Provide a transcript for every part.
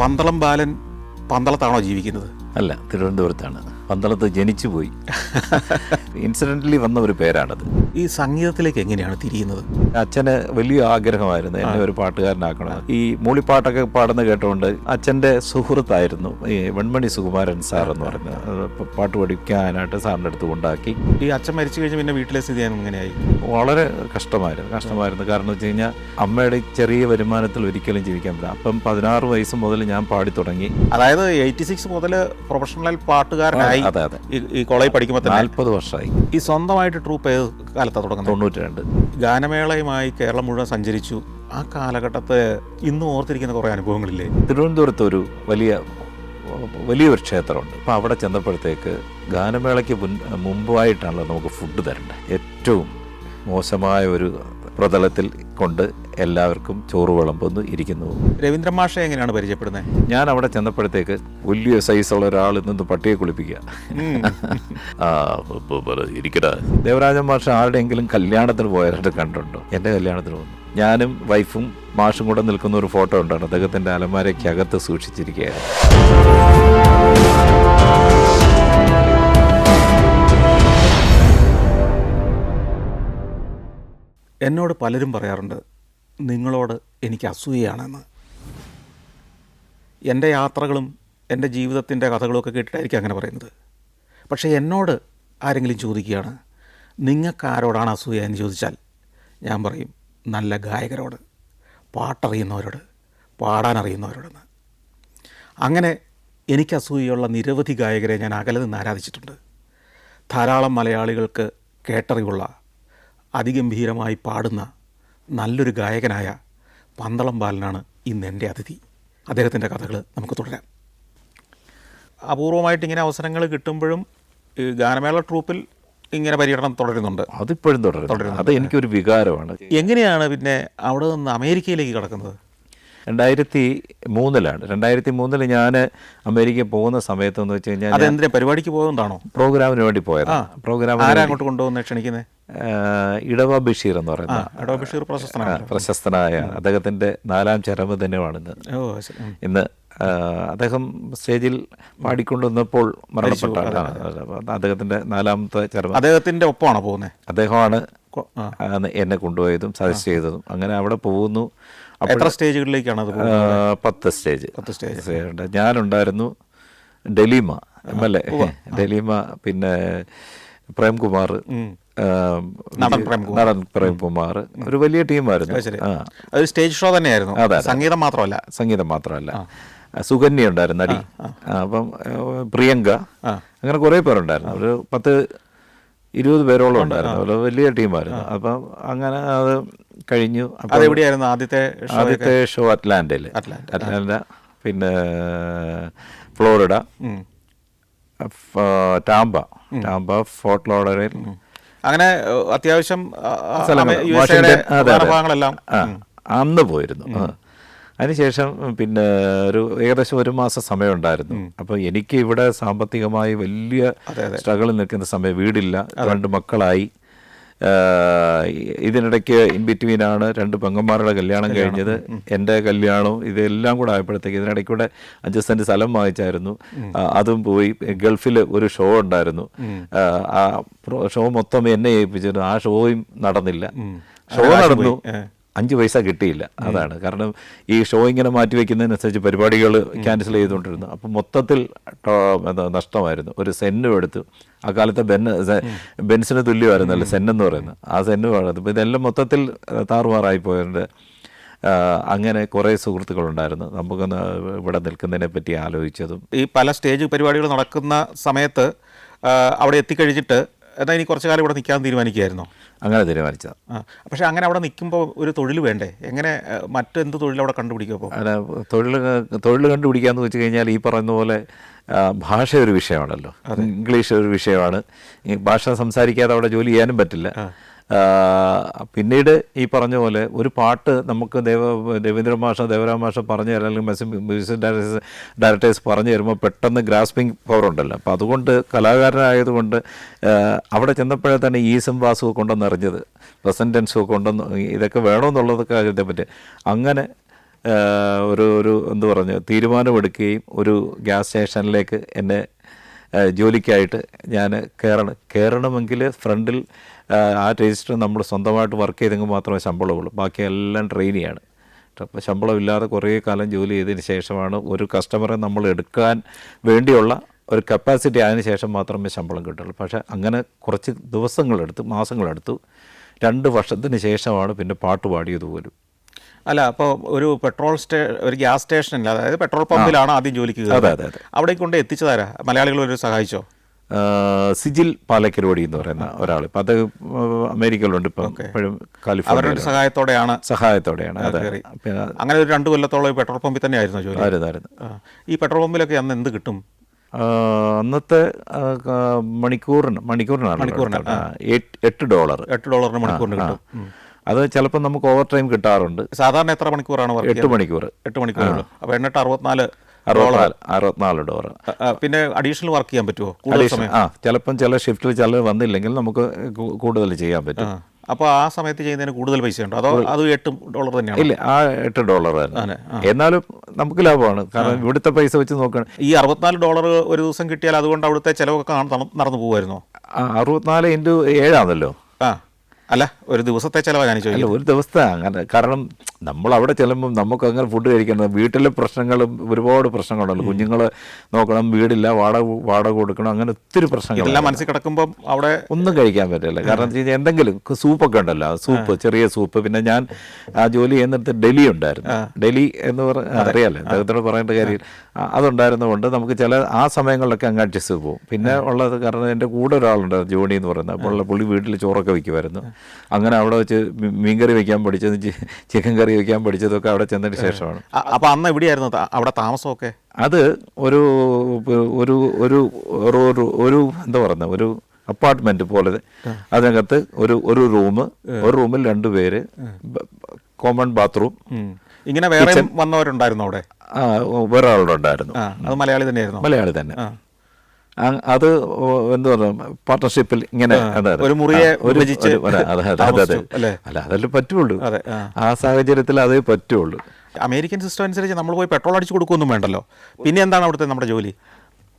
പന്തളം ബാലൻ പന്തളത്താണോ ജീവിക്കുന്നത്? അല്ല, തിരുവനന്തപുരത്താണ്. പന്തളത്ത് ജനിച്ചു പോയി. ഇൻസിഡൻ്റലി വന്ന ഒരു പേരാണത്. ഈ സംഗീതത്തിലേക്ക് എങ്ങനെയാണ് തിരിയുന്നത്? അച്ഛന് വലിയ ആഗ്രഹമായിരുന്നു എന്നെ ഒരു പാട്ടുകാരനാക്കണം. ഈ മൂളിപ്പാട്ടൊക്കെ പാടുന്ന കേട്ടുകൊണ്ട് അച്ഛൻ്റെ സുഹൃത്തായിരുന്നു ഈ വെൺമണി സുകുമാരൻ സാർ എന്ന് പറയുന്നത്. പാട്ട് പഠിക്കാനായിട്ട് സാറിൻ്റെ അടുത്ത് കൊണ്ടാക്കി. ഈ അച്ഛൻ മരിച്ചു കഴിഞ്ഞ് പിന്നെ വീട്ടിലെ സ്ഥിതി എങ്ങനെയായി? വളരെ കഷ്ടമായിരുന്നു. കാരണം വെച്ച് കഴിഞ്ഞാൽ അമ്മയുടെ ചെറിയ വരുമാനത്തിൽ ഒരിക്കലും ജീവിക്കാൻ പറ്റില്ല. അപ്പം 16 വയസ്സ് മുതൽ ഞാൻ പാടി തുടങ്ങി. അതായത് 86 മുതൽ പ്രൊഫഷണൽ പാട്ടുകാരനായി. അതെ. ഈ കോളേജ് പഠിക്കുമ്പോൾ 40 വർഷമായി. ഈ സ്വന്തമായിട്ട് ട്രൂപ്പ് ഏത് കാലത്താണ് തുടങ്ങുന്നത്? 92. ഗാനമേളയുമായി കേരളം മുഴുവൻ സഞ്ചരിച്ചു. ആ കാലഘട്ടത്തെ ഇന്നും ഓർത്തിരിക്കുന്ന കുറേ അനുഭവങ്ങളില്ലേ? തിരുവനന്തപുരത്ത് ഒരു വലിയൊരു ക്ഷേത്രമുണ്ട്. അപ്പോൾ അവിടെ ചെന്നപ്പോഴത്തേക്ക് ഗാനമേളയ്ക്ക് മുമ്പായിട്ടാണല്ലോ നമുക്ക് ഫുഡ് തരേണ്ടത്. ഏറ്റവും മോശമായ ഒരു പ്രതലത്തിൽ കൊണ്ട് എല്ലാവർക്കും ചോറ് വിളമ്പൊന്ന് ഇരിക്കുന്നു. രവീന്ദ്രൻ മാഷെ എങ്ങനെയാണ് പരിചയപ്പെടുന്നത്? ഞാൻ അവിടെ ചെന്നപ്പോഴത്തേക്ക് വലിയ സൈസുള്ള ഒരാൾ നിന്ന് പട്ടിയെ കുളിപ്പിക്കുക. ഇരിക്കട്ടെ. ദേവരാജൻ മാഷ് ആരുടെയെങ്കിലും കല്യാണത്തിന് പോയവരുടെ കണ്ടുണ്ടോ? എൻ്റെ കല്യാണത്തിന് വന്നു. ഞാനും വൈഫും മാഷും കൂടെ നിൽക്കുന്ന ഒരു ഫോട്ടോ ഉണ്ടാണ്. അദ്ദേഹത്തിൻ്റെ അലമാരയ്ക്കകത്ത് സൂക്ഷിച്ചിരിക്കുകയായിരുന്നു. എന്നോട് പലരും പറയാറുണ്ട് നിങ്ങളോട് എനിക്ക് അസൂയയാണെന്ന്. എൻ്റെ യാത്രകളും എൻ്റെ ജീവിതത്തിൻ്റെ കഥകളുമൊക്കെ കേട്ടിട്ടായിരിക്കും അങ്ങനെ പറയുന്നത്. പക്ഷേ എന്നോട് ആരെങ്കിലും ചോദിക്കുകയാണ് നിങ്ങൾക്കാരോടാണ് അസൂയ എന്ന് ചോദിച്ചാൽ ഞാൻ പറയും നല്ല ഗായകരോട്, പാട്ടറിയുന്നവരോട്, പാടാനറിയുന്നവരോടെന്ന്. അങ്ങനെ എനിക്ക് അസൂയുള്ള നിരവധി ഗായകരെ ഞാൻ അകലെ നിന്ന് ആരാധിച്ചിട്ടുണ്ട്. ധാരാളം മലയാളികൾക്ക് കേട്ടറിവുള്ള, അതിഗംഭീരമായി പാടുന്ന നല്ലൊരു ഗായകനായ പന്തളം ബാലനാണ് ഇന്ന് എൻ്റെ അതിഥി. അദ്ദേഹത്തിൻ്റെ കഥകൾ നമുക്ക് തുടരാം. അപൂർവമായിട്ട് ഇങ്ങനെ അവസരങ്ങൾ കിട്ടുമ്പോഴും ഈ ഗാനമേള ട്രൂപ്പിൽ ഇങ്ങനെ പര്യടനം തുടരുന്നുണ്ട്. അതിപ്പോഴും തുടരുന്നു. അത് എനിക്കൊരു വികാരമാണ്. എങ്ങനെയാണ് പിന്നെ അവിടെ നിന്ന് അമേരിക്കയിലേക്ക് കടക്കുന്നത്? 2003 2003 ഞാൻ അമേരിക്ക പോകുന്ന സമയത്തെന്ന് വെച്ച് കഴിഞ്ഞാൽ അതെന്തിനാ പരിപാടിക്ക് പോകുന്നതാണോ? പ്രോഗ്രാമിന് വേണ്ടി പോയത്. ആരാ അങ്ങോട്ട് കൊണ്ടുപോകുന്നത് ക്ഷണിക്കുന്നത്? ഇടവ ബഷീർ എന്ന് പറയുന്ന ഇടവ ബഷീർ പ്രശസ്തനായ അദ്ദേഹത്തിൻ്റെ 4ാം ചരമദിനമാണിന്ന്. ഇന്ന് അദ്ദേഹം സ്റ്റേജിൽ പാടിക്കൊണ്ടുവന്നപ്പോൾ മരണപ്പെട്ടാണ്. അദ്ദേഹത്തിൻ്റെ 4ാമത്തെ ചരമം. അദ്ദേഹത്തിൻ്റെ ഒപ്പമാണോ പോകുന്നത്? അദ്ദേഹമാണ് എന്നെ കൊണ്ടുപോയതും സജസ്റ്റ് ചെയ്തതും. അങ്ങനെ അവിടെ പോകുന്നു. എത്ര സ്റ്റേജുകളിലേക്കാണ് അത്? 10 സ്റ്റേജ്. ഞാനുണ്ടായിരുന്നു. ഡെലീമ MLA ഡെലീമ, പിന്നെ പ്രേംകുമാർ, നടൻ പ്രേംകുമാർ, ഒരു വലിയ ടീമായിരുന്നു. ഒരു സ്റ്റേജ് ഷോ തന്നെയായിരുന്നു. അതെ, സംഗീതം മാത്രമല്ല. സുകന്യ ഉണ്ടായിരുന്നു നടി. അപ്പം പ്രിയങ്ക, അങ്ങനെ കുറേ പേരുണ്ടായിരുന്നു. ഒരു 10-20 പേരോളം ഉണ്ടായിരുന്നു. ഒരു വലിയ ടീമായിരുന്നു. അപ്പം അങ്ങനെ അത് കഴിഞ്ഞു. അതെവിടെയായിരുന്നു ആദ്യത്തെ ഷോ? അറ്റ്ലാന്റയിൽ. അറ്റ്ലാന്റ, പിന്നെ ഫ്ലോറിഡ, ടാമ്പ, ഫോർട്ട് ലോഡറിൽ, അങ്ങനെ അത്യാവശ്യം ഭാഗങ്ങളെല്ലാം അന്ന് പോയിരുന്നു. അതിനുശേഷം പിന്നെ ഏകദേശം 1 മാസം സമയമുണ്ടായിരുന്നു. അപ്പോൾ എനിക്ക് ഇവിടെ സാമ്പത്തികമായി വലിയ സ്ട്രഗിളിൽ നിൽക്കുന്ന സമയം. വീടില്ല, 2 മക്കളായി. ഇതിനിടയ്ക്ക് ഇൻ ബിറ്റ്വീനാണ് 2 പെങ്ങന്മാരുടെ കല്യാണം കഴിഞ്ഞത്, എൻ്റെ കല്യാണവും. ഇതെല്ലാം കൂടെ ആയപ്പോഴത്തേക്ക് ഇതിനിടയ്ക്കൂടെ 5 സെൻറ്റ് സ്ഥലം വാങ്ങിച്ചായിരുന്നു. അതും പോയി. ഗൾഫിൽ ഒരു ഷോ ഉണ്ടായിരുന്നു. ആ ഷോ മൊത്തം എന്നെ ഏൽപ്പിച്ചിരുന്നു. ആ ഷോയും നടന്നില്ല. ഷോ നടന്നു, 5 പൈസ കിട്ടിയില്ല. അതാണ് കാരണം. ഈ ഷോ ഇങ്ങനെ മാറ്റിവെക്കുന്നതിനനുസരിച്ച് പരിപാടികൾ ക്യാൻസൽ ചെയ്തുകൊണ്ടിരുന്നു. അപ്പം മൊത്തത്തിൽ നഷ്ടമായിരുന്നു. ഒരു സെന്നും എടുത്തു. ആ കാലത്തെ ബെൻസിന് തുല്യമായിരുന്നല്ലോ സെന്നെന്ന് പറയുന്നത്. ആ സെന്ന് വേണം. അപ്പോൾ ഇതെല്ലാം മൊത്തത്തിൽ താറുമാറായി പോയതുകൊണ്ട് അങ്ങനെ കുറേ സുഹൃത്തുക്കളുണ്ടായിരുന്നു. നമുക്കൊന്ന് ഇവിടെ നിൽക്കുന്നതിനെ പറ്റി ആലോചിച്ചതും. ഈ പല സ്റ്റേജ് പരിപാടികൾ നടക്കുന്ന സമയത്ത് അവിടെ എത്തിക്കഴിഞ്ഞിട്ട് എന്നാൽ ഇനി കുറച്ചു കാലം ഇവിടെ നിൽക്കാൻ തീരുമാനിക്കുകയായിരുന്നോ? അങ്ങനെ തീരുമാനിച്ചത്. പക്ഷേ അങ്ങനെ അവിടെ നിൽക്കുമ്പോൾ ഒരു തൊഴിൽ വേണ്ടേ? എങ്ങനെ മറ്റെന്ത് തൊഴിൽ അവിടെ കണ്ടുപിടിക്കും? അപ്പോൾ തൊഴിൽ കണ്ടുപിടിക്കാമെന്ന് വെച്ച് കഴിഞ്ഞാൽ ഈ പറയുന്ന പോലെ ഭാഷ ഒരു വിഷയമാണല്ലോ. ഇംഗ്ലീഷ് ഒരു വിഷയമാണ്. ഈ ഭാഷ സംസാരിക്കാതെ അവിടെ ജോലി ചെയ്യാനും പറ്റില്ല. പിന്നീട് ഈ പറഞ്ഞ പോലെ ഒരു പാട്ട് നമുക്ക് രവീന്ദ്ര മാഷ, ദേവരാം മാഷ പറഞ്ഞു തരാം, അല്ലെങ്കിൽ മ്യൂസിക് ഡയറക്ടേഴ്സ് പറഞ്ഞു തരുമ്പോൾ പെട്ടെന്ന് ഗ്രാസ്പിംഗ് പവർ ഉണ്ടല്ലോ. അപ്പോൾ അതുകൊണ്ട് കലാകാരനായതുകൊണ്ട് അവിടെ ചെന്നപ്പോഴേ തന്നെ ഈസും വാസും കൊണ്ടുവന്ന് അറിഞ്ഞത്, പ്രസൻറ്റൻസും കൊണ്ടുവന്ന് ഇതൊക്കെ വേണമെന്നുള്ളതൊക്കെ അറിയാൻ പറ്റും. അങ്ങനെ ഒരു എന്ത് പറഞ്ഞു തീരുമാനമെടുക്കുകയും ഒരു ഗ്യാസ് സ്റ്റേഷനിലേക്ക് എന്നെ ജോലിക്കായിട്ട് ഞാൻ കയറണമെങ്കിൽ ഫ്രണ്ടിൽ ആ രജിസ്റ്റർ നമ്മൾ സ്വന്തമായിട്ട് വർക്ക് ചെയ്തെങ്കിൽ മാത്രമേ ശമ്പളമുള്ളൂ, ബാക്കിയെല്ലാം ട്രെയിനിയാണ്. അപ്പോൾ ശമ്പളമില്ലാതെ കുറേ കാലം ജോലി ചെയ്തതിന് ശേഷമാണ് ഒരു കസ്റ്റമറെ നമ്മൾ എടുക്കാൻ വേണ്ടിയുള്ള ഒരു കപ്പാസിറ്റി ആയതിനു ശേഷം മാത്രമേ ശമ്പളം കിട്ടുള്ളൂ. പക്ഷേ അങ്ങനെ കുറച്ച് മാസങ്ങളെടുത്തു 2 വർഷത്തിന് ശേഷമാണ് പിന്നെ പാട്ട് പാടിയത് പോലും. അല്ല, അപ്പോൾ ഒരു ഗ്യാസ് സ്റ്റേഷനിൽ, അതായത് പെട്രോൾ പമ്പിലാണ് ആദ്യം ജോലിക്ക് കയറുന്നത്. അതെ. അവിടെ കൊണ്ട് എത്തിച്ചതാരാ? മലയാളികൾ ഒരു സഹായിച്ചോ? സിജിൽ പാലക്കരോടി എന്ന് പറയുന്ന ഒരാൾ, ഇപ്പം അത് അമേരിക്കയിലുണ്ട്, ഇപ്പം ഇപ്പോഴും അവരുടെ സഹായത്തോടെയാണ്. അതെ. അങ്ങനെ ഒരു 2 കൊല്ലത്തോളം പെട്രോൾ പമ്പിൽ തന്നെയായിരുന്നു ജോലി. ആയിരുന്നു. ഈ പെട്രോൾ പമ്പിലൊക്കെ അന്ന് എന്ത് കിട്ടും? അന്നത്തെ മണിക്കൂറിനാണ് $8. $8 മണിക്കൂറിന് കിട്ടും. അത് ചിലപ്പോൾ നമുക്ക് ഓവർ ടൈം കിട്ടാറുണ്ട്. സാധാരണ എത്ര മണിക്കൂറാണ്? 8 മണിക്കൂർ. 8 മണിക്കൂറുള്ളൂ. അപ്പോൾ $64. പിന്നെ അഡീഷണൽ വർക്ക് ചെയ്യാൻ പറ്റുമോ? ചിലപ്പം ചില ഷിഫ്റ്റിൽ ചില വന്നില്ലെങ്കിൽ നമുക്ക് കൂടുതൽ ചെയ്യാൻ പറ്റും. അപ്പോൾ ആ സമയത്ത് ചെയ്യുന്നതിന് കൂടുതൽ പൈസ ഉണ്ടോ, അതോ അത് $8 തന്നെയാണ്? ഇല്ല, ആ $8 എന്നാലും നമുക്ക് ലാഭമാണ്. കാരണം ഇവിടുത്തെ പൈസ വെച്ച് നോക്കണം, ഈ $64 ഒരു ദിവസം കിട്ടിയാൽ അതുകൊണ്ട് അവിടുത്തെ ചിലവൊക്കെ നടന്നു പോകുമായിരുന്നോ? 64 × 7 ആണല്ലോ. അല്ല, ഒരു ദിവസത്തെ ചിലവാണ് ഞാൻ ചോദിക്കുന്നത്. ഒരു ദിവസത്തെ അങ്ങനെ, കാരണം നമ്മൾ അവിടെ ചെല്ലുമ്പം നമുക്ക് അങ്ങനെ ഫുഡ് കഴിക്കണം. വീട്ടിലെ പ്രശ്നങ്ങളും ഒരുപാട് പ്രശ്നങ്ങളുണ്ടല്ലോ. കുഞ്ഞുങ്ങളെ നോക്കണം, വീടില്ല, വാടക കൊടുക്കണം, അങ്ങനെ ഒത്തിരി പ്രശ്നങ്ങൾ. എല്ലാം മനസ്സിൽ കിടക്കുമ്പം അവിടെ ഒന്നും കഴിക്കാൻ പറ്റില്ല. കാരണം എന്ന് വെച്ച് കഴിഞ്ഞാൽ എന്തെങ്കിലും സൂപ്പൊക്കെ ഉണ്ടല്ലോ, ചെറിയ സൂപ്പ്. പിന്നെ ഞാൻ ആ ജോലി ചെയ്യുന്നിടത്ത് ഡൽഹി ഉണ്ടായിരുന്നു. ഡൽഹി എന്ന് അറിയാമല്ലോ, അദ്ദേഹത്തോട് പറയേണ്ട കാര്യം. അതുണ്ടായിരുന്നതുകൊണ്ട് നമുക്ക് ആ സമയങ്ങളിലൊക്കെ അങ്ങ് അഡ്ജസ്റ്റ് പോകും. പിന്നെ ഉള്ളത്, കാരണം എൻ്റെ കൂടെ ഒരാളുണ്ട്, ജോണി എന്ന് പറയുന്നത്. അപ്പോൾ പുള്ളി വീട്ടിൽ ചോറൊക്കെ വയ്ക്കുമായിരുന്നു. അങ്ങനെ അവിടെ വെച്ച് മീൻകറി വയ്ക്കാൻ പഠിച്ചത്, ചിക്കൻ കറി വയ്ക്കാൻ പഠിച്ചതൊക്കെ അവിടെ ചെന്നതിന് ശേഷമാണ്. അപ്പോൾ അന്ന് എവിടെയായിരുന്നു അവിടെ താമസമൊക്കെ? അത് ഒരു എന്താ പറയുന്നത്, ഒരു അപ്പാർട്ട്മെന്റ് പോലെ. അതിനകത്ത് ഒരു റൂമിൽ 2 പേര്, കോമൺ ബാത്റൂം. ഇങ്ങനെ വേറെ വന്നവരുണ്ടായിരുന്നു അവിടെ? വേറെ ആളുണ്ടായിരുന്നു. അത് മലയാളി തന്നെയായിരുന്നു? മലയാളി തന്നെ. അത് എന്താ പറയുക, പാർട്ട്ണർഷിപ്പിൽ ഇങ്ങനെ ഒരു മുറിയെ അല്ല, അതല്ലേ പറ്റുള്ളൂ. ആ സാഹചര്യത്തിൽ അതേ പറ്റുള്ളൂ. അമേരിക്കൻ സിസ്റ്റം അനുസരിച്ച് നമ്മൾ പോയി പെട്രോൾ അടിച്ചു കൊടുക്കുകയൊന്നും വേണ്ടല്ലോ. പിന്നെ എന്താണ് അവിടുത്തെ നമ്മുടെ ജോലി?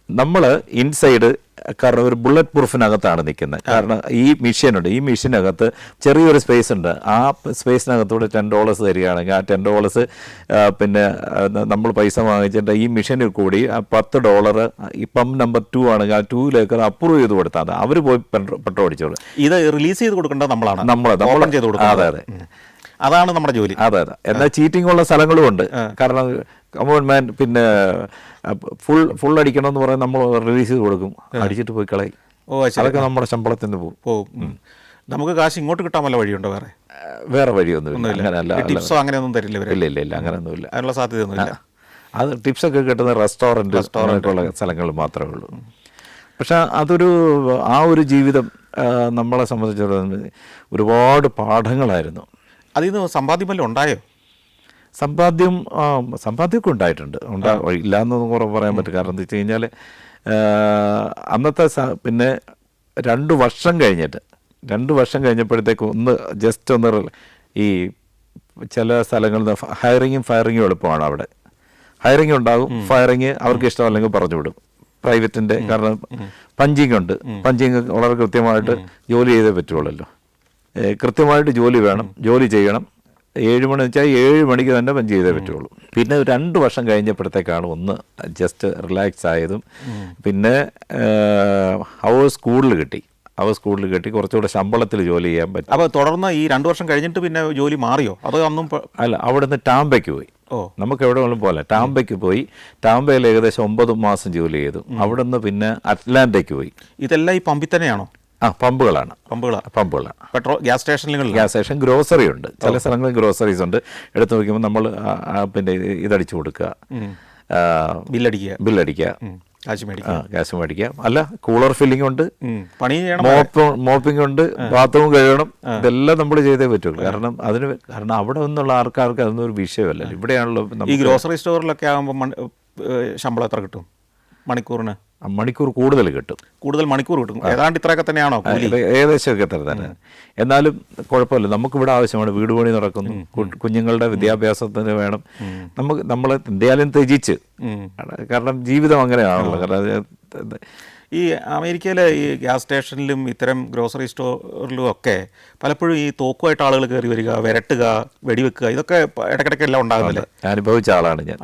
നമ്മൾ ഇൻസൈഡ്, കാരണം ഒരു ബുള്ളറ്റ് പ്രൂഫിനകത്താണ് നിൽക്കുന്നത്. കാരണം ഈ മെഷീനുണ്ട്, ഈ മെഷീനകത്ത് ചെറിയൊരു സ്പേസ് ഉണ്ട്. ആ സ്പേസിനകത്തൂടെ $10 തരികയാണെങ്കിൽ ആ $10 പിന്നെ നമ്മൾ പൈസ വാങ്ങിച്ചിട്ട് ഈ മെഷീനിൽ കൂടി $10 ഈ പമ്പ് നമ്പർ 2 ആണെങ്കിൽ ആ 2ലേക്ക് അപ്രൂവ് ചെയ്ത് കൊടുത്താൽ അവർ പോയി പെട്രോൾ അടിച്ചോളൂ. ഇത് റിലീസ് ചെയ്ത് കൊടുക്കേണ്ടത് നമ്മളാണ്. നമ്മൾ ചെയ്ത് കൊടുക്കുക. അതെ. അതാണ് നമ്മുടെ ജോലി. അതെ. എന്നാൽ ചീറ്റിംഗ് ഉള്ള സ്ഥലങ്ങളും ഉണ്ട്. കാരണം കമോൺ പിന്നെ ഫുൾ അടിക്കണം എന്ന് പറയാൻ നമ്മൾ റിലീസ് ചെയ്ത് കൊടുക്കും, അടിച്ചിട്ട് പോയി കളയും. അതൊക്കെ നമ്മുടെ ശമ്പളത്തിൽ നിന്ന് പോകും. നമുക്ക് കാശ് ഇങ്ങോട്ട് കിട്ടാൻ വല്ല വഴിയുണ്ടോ? വേറെ വഴിയൊന്നുമില്ല. ടിപ്സോ അങ്ങനെയൊന്നും തരില്ല? ഇല്ല, അങ്ങനെയൊന്നുമില്ല. അതിനുള്ള സാധ്യതയൊന്നുമില്ല. അത് ടിപ്സൊക്കെ കിട്ടുന്ന റെസ്റ്റോറൻറ്റുള്ള സ്ഥലങ്ങൾ മാത്രമേ ഉള്ളൂ. പക്ഷെ ആ ഒരു ജീവിതം നമ്മളെ സംബന്ധിച്ചിടത്തോളം ഒരുപാട് പാഠങ്ങളായിരുന്നു. അതിൽ നിന്ന് സമ്പാദ്യം വല്ലതും ഉണ്ടായോ? സമ്പാദ്യമൊക്കെ ഉണ്ടായിട്ടുണ്ട്. ഇല്ലയെന്നൊന്നും കുറേ പറയാൻ പറ്റും. കാരണം എന്താ വെച്ച് കഴിഞ്ഞാൽ അന്നത്തെ പിന്നെ 2 വർഷം കഴിഞ്ഞപ്പോഴത്തേക്ക് ഈ ചില സ്ഥലങ്ങളിൽ ഹയറിങ്ങും ഫയറിങ്ങും എളുപ്പമാണ്. അവിടെ ഹയറിങ് ഉണ്ടാകും, ഫയറിങ് അവർക്ക് ഇഷ്ടമല്ലെങ്കിൽ പറഞ്ഞു വിടും. പ്രൈവറ്റിൻ്റെ, കാരണം പഞ്ചിങ് ഉണ്ട്. പഞ്ചിങ് വളരെ കൃത്യമായിട്ട് ജോലി ചെയ്തേ പറ്റുള്ളല്ലോ. കൃത്യമായിട്ട് ജോലി വേണം, ജോലി ചെയ്യണം. 7 മണി വെച്ചാൽ 7 മണിക്ക് തന്നെ പഞ്ച് ചെയ്തേ പറ്റുള്ളൂ. പിന്നെ 2 വർഷം കഴിഞ്ഞപ്പോഴത്തേക്കാണ് ഒന്ന് ജസ്റ്റ് റിലാക്സ് ആയതും. പിന്നെ സ്കൂളിൽ കിട്ടി, കുറച്ചുകൂടെ ശമ്പളത്തിൽ ജോലി ചെയ്യാൻ പറ്റും. അപ്പോൾ തുടർന്ന് ഈ 2 വർഷം കഴിഞ്ഞിട്ട് പിന്നെ ജോലി മാറിയോ? അതോ അന്നും? അല്ല, അവിടെ നിന്ന് ടാമ്പയ്ക്ക് പോയി. നമുക്ക് എവിടെ വേണം പോലെ ടാമ്പയ്ക്ക് പോയി. ടാമ്പയിൽ ഏകദേശം 9 മാസം ജോലി ചെയ്തു. അവിടെ നിന്ന് പിന്നെ അറ്റ്ലാന്റയ്ക്ക് പോയി. ഇതെല്ലാം ഈ പമ്പിൽ തന്നെയാണോ? പമ്പുകളാണ്. പെട്രോൾ ഗ്യാസ് സ്റ്റേഷൻ, ഗ്രോസറി ഉണ്ട്. ചില സ്ഥലങ്ങളിൽ ഗ്രോസറീസ് ഉണ്ട്. എടുത്തു നോക്കുമ്പോൾ നമ്മൾ പിന്നെ ഇതടിച്ചു കൊടുക്കുക, ബില്ലടിക്കുക, കാശ് മേടിക്കുക. അല്ല, കൂളർ ഫില്ലിംഗ് ഉണ്ട്, മോപ്പിംഗ് ഉണ്ട്, ബാത്റൂം കഴുകണം. ഇതെല്ലാം നമ്മൾ ചെയ്തേ പറ്റുള്ളൂ. കാരണം അവിടെ നിന്നുള്ള ആൾക്കാർക്ക് അതൊന്നും ഒരു വിഷയമല്ല. ഇവിടെയാണല്ലോ. ഈ ഗ്രോസറി സ്റ്റോറിലൊക്കെ ആകുമ്പോൾ ശമ്പളം എത്ര കിട്ടും മണിക്കൂറിന്? മണിക്കൂർ കൂടുതൽ കിട്ടും. കൂടുതൽ മണിക്കൂർ കിട്ടും. ഏതാണ്ട് ഇത്രയൊക്കെ തന്നെയാണോ കൂലി? ഏകദേശമൊക്കെ ഇത്ര തന്നെ. എന്നാലും കുഴപ്പമില്ല, നമുക്കിവിടെ ആവശ്യമാണ്. വീട് പണി നടക്കുന്നു, കുഞ്ഞുങ്ങളുടെ വിദ്യാഭ്യാസത്തിന് വേണം. നമ്മൾ എന്തായാലും ത്യജിച്ച്, കാരണം ജീവിതം അങ്ങനെയാണല്ലോ. കാരണം ഈ അമേരിക്കയിലെ ഈ ഗ്യാസ് സ്റ്റേഷനിലും ഇത്തരം ഗ്രോസറി സ്റ്റോറിലും ഒക്കെ പലപ്പോഴും ഈ തോക്കുമായിട്ട് ആളുകൾ കയറി വരിക, വിരട്ടുക, വെടിവെക്കുക, ഇതൊക്കെ ഇടയ്ക്കിടയ്ക്ക് എല്ലാം ഉണ്ടാകുന്നില്ലേ? അനുഭവിച്ച ആളാണ് ഞാൻ.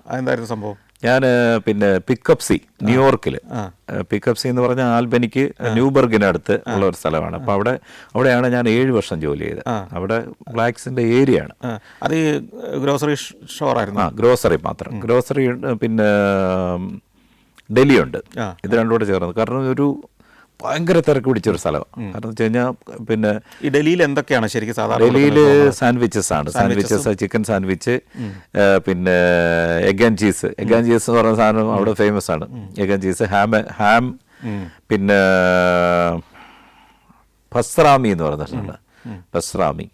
അതെന്തായിരുന്നു സംഭവം? ഞാൻ പിന്നെ പിക്കപ്പ് സി, ന്യൂയോർക്കിൽ പിക്കപ്പ് സി എന്ന് പറഞ്ഞാൽ ആൽബനിക്ക് ന്യൂബർഗിനടുത്ത് ഉള്ള ഒരു സ്ഥലമാണ്. അപ്പോൾ അവിടെയാണ് ഞാൻ 7 വർഷം ജോലി ചെയ്തത്. അവിടെ ബ്ലാക്സിൻ്റെ ഏരിയയാണ്. അത് ഈ ഗ്രോസറി സ്റ്റോറായിരുന്നു? ഗ്രോസറി മാത്രം. ഗ്രോസറി പിന്നെ ഡൽഹിയുണ്ട്. ഇത് രണ്ടും കൂടെ ചേർന്ന്. കാരണം ഒരു ഭയങ്കര തിരക്ക് പിടിച്ചൊരു സ്ഥലമാണ്. കാരണം വെച്ച് കഴിഞ്ഞാൽ പിന്നെ ഈ ഡൽഹിയിൽ എന്തൊക്കെയാണ് ശരിക്കും സാധാരണ? ഡൽഹിയിൽ സാൻഡ്വിച്ചസ് ആണ്. സാൻഡ്വിച്ചസ്, ചിക്കൻ സാൻഡ്വിച്ച്, പിന്നെ egg and cheese. Egg and cheese എന്ന് പറയുന്ന സാധനം അവിടെ ഫേമസ് ആണ്. എഗ് ആൻഡ് ചീസ്, ഹാം, പിന്നെ പസ്റാമി എന്ന് പറയുന്ന സാധനം. പസ്റാമി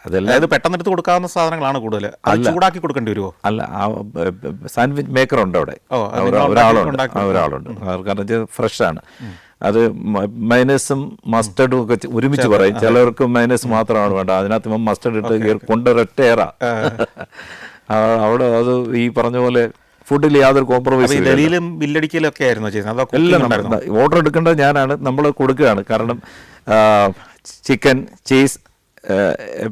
അതെല്ലാം പെട്ടെന്ന് എടുത്ത് കൊടുക്കാവുന്ന സാധനങ്ങളാണ് കൂടുതൽ. ചൂടാക്കി കൊടുക്കേണ്ടി വരുമോ? അല്ല, സാൻഡ്വിച്ച് മേക്കർ ഉണ്ട് അവിടെ, ഒരാളുണ്ട്. കാരണം ഫ്രഷ് ആണ്. അത് മൈനസും മസ്റ്റർഡും ഒക്കെ ഒരുമിച്ച് പറയും. ചിലർക്ക് മൈനസ് മാത്രമാണ് വേണ്ട, അതിനകത്ത് മസ്റ്റർഡ് ഇട്ട് കൊണ്ടൊരൊറ്റ ഏറാ അവിടെ. അത് ഈ പറഞ്ഞ പോലെ ഫുഡിൽ യാതൊരു കോംപ്രമൈസ്. ഡൽഹിയിലും ബില്ലടിക്കലൊക്കെ ആയിരുന്നു ചെയ്യുന്നത്? എല്ലാം ഓർഡർ എടുക്കേണ്ടത് ഞാനാണ്, നമ്മൾ കൊടുക്കുകയാണ്. കാരണം ചിക്കൻ, ചീസ്,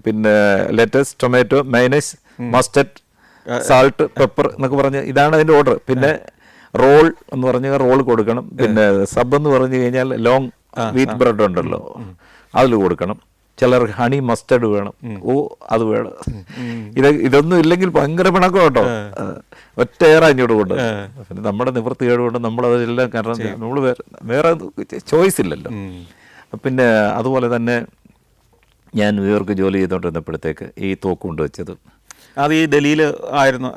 പിന്നെ let's, tomato, minus, mustard, salt, pepper എന്നൊക്കെ പറഞ്ഞ് ഇതാണ് അതിൻ്റെ ഓർഡർ. പിന്നെ റോൾ എന്ന് പറഞ്ഞാൽ റോൾ കൊടുക്കണം. പിന്നെ സബ് എന്ന് പറഞ്ഞു കഴിഞ്ഞാൽ ലോങ് വീറ്റ് ബ്രെഡ് ഉണ്ടല്ലോ, അതിൽ കൊടുക്കണം. ചിലർക്ക് ഹണി മസ്റ്റർഡ് വേണം. അത് വേണം. ഇതൊന്നും ഇല്ലെങ്കിൽ ഭയങ്കര പിണക്കം കേട്ടോ. ഒറ്റയേറെ ഇങ്ങോട്ട് കൊണ്ട്. പിന്നെ നമ്മുടെ നിവൃത്തികേട് കൊണ്ട് നമ്മളതെല്ലാം, കാരണം നമ്മൾ വേറെ ചോയ്സ് ഇല്ലല്ലോ. പിന്നെ അതുപോലെ തന്നെ ഞാൻ ന്യൂയോർക്ക് ജോലി ചെയ്തുകൊണ്ടിരുന്നപ്പോഴത്തേക്ക് ഈ തോക്ക് കൊണ്ടുവച്ചത് അത് ഈ ഡൽഹിയിൽ ആയിരുന്നു.